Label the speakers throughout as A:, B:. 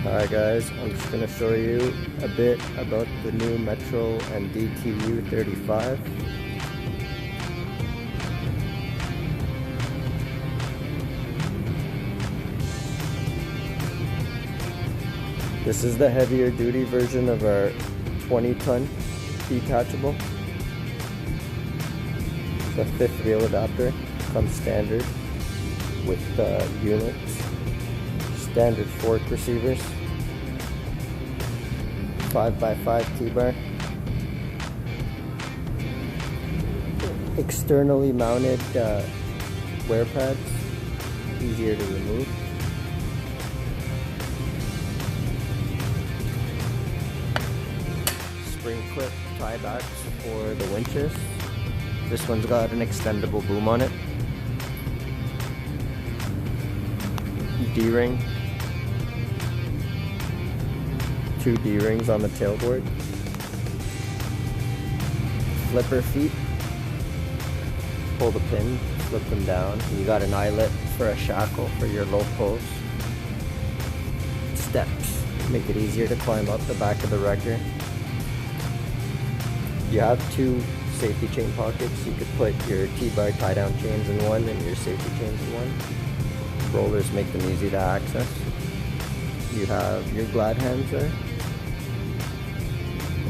A: Hi guys, I'm just going to show you a bit about the new Metro MDTU-35. This is the heavier duty version of our 20-ton detachable. The fifth wheel adapter comes standard with units, standard fork receivers, 5x5 T-bar, externally mounted wear pads, easier to remove. Spring clip tie backs for the winches. This one's got an extendable boom on it. D-ring. 2 D-rings on the tailboard. Flipper feet. Pull the pin, flip them down. You got an eyelet for a shackle for your low pulls. Steps make it easier to climb up the back of the wrecker. You have 2 safety chain pockets. You could put your T-bar tie down chains in one and your safety chains in one. Rollers make them easy to access. You have your glad hands there.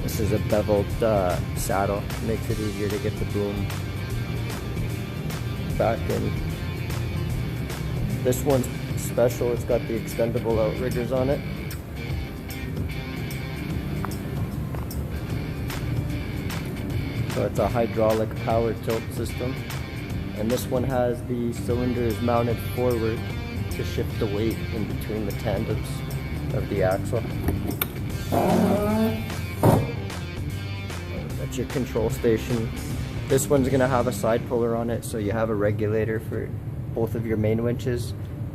A: This is a beveled saddle. Makes it easier to get the boom back in. This one's special. It's got the extendable outriggers on it. So it's a hydraulic power tilt system. And this one has the cylinders mounted forward to shift the weight in between the tandems of the axle. That's your control station. This one's gonna have a side puller on it, so you have a regulator for both of your main winches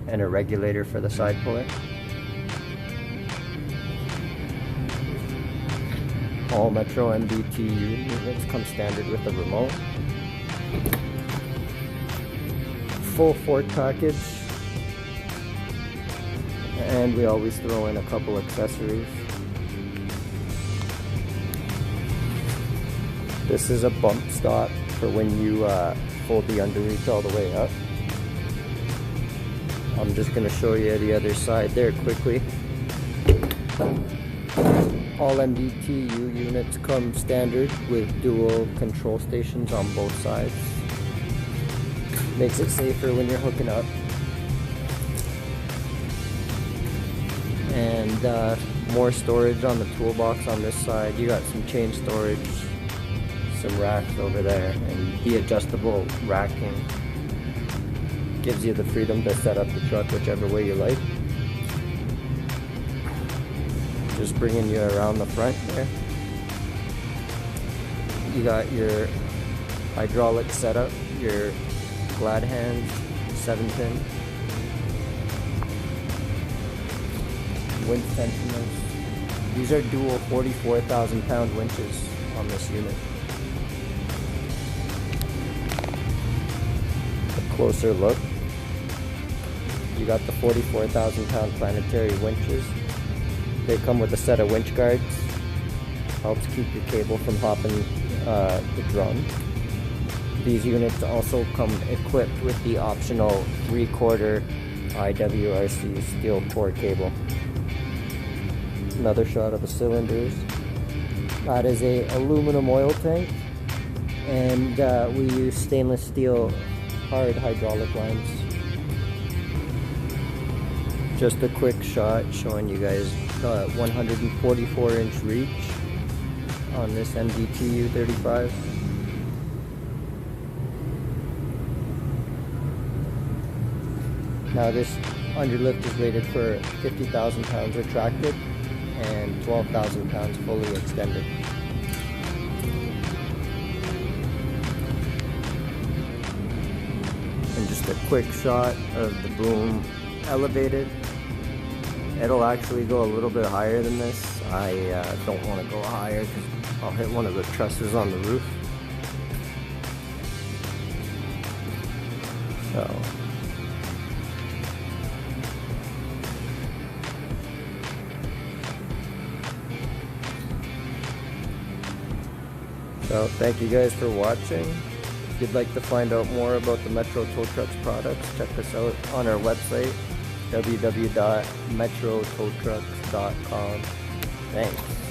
A: and a regulator for the side puller. All Metro MDTU units come standard with a remote. Full fork package, and we always throw in a couple accessories. This is a bump stop for when you fold the underreach all the way up. I'm just going to show you the other side there quickly. All MDTU units come standard with dual control stations on both sides. Makes it safer when you're hooking up. And more storage on the toolbox on this side. You got some chain storage, some racks over there, and the adjustable racking gives you the freedom to set up the truck whichever way you like. Just bringing you around the front there. You got your hydraulic setup, your glad hands, 7-pin, winch tensioners. These are dual 44,000 pound winches on this unit. A closer look. You got the 44,000 pound planetary winches. They come with a set of winch guards. Helps keep your cable from hopping the drum. These units also come equipped with the optional 3/4 IWRC steel core cable. Another shot of the cylinders. That is a aluminum oil tank, and we use stainless steel hard hydraulic lines. Just a quick shot showing you guys 144-inch reach on this MDTU-35. Now this underlift is rated for 50,000 pounds retracted and 12,000 pounds fully extended. And just a quick shot of the boom elevated. It'll actually go a little bit higher than this. I don't want to go higher because I'll hit one of the trusses on the roof. So So thank you guys for watching. If you'd like to find out more about the Metro Tow Trucks products, check us out on our website, www.metrotowtrucks.com. Thanks.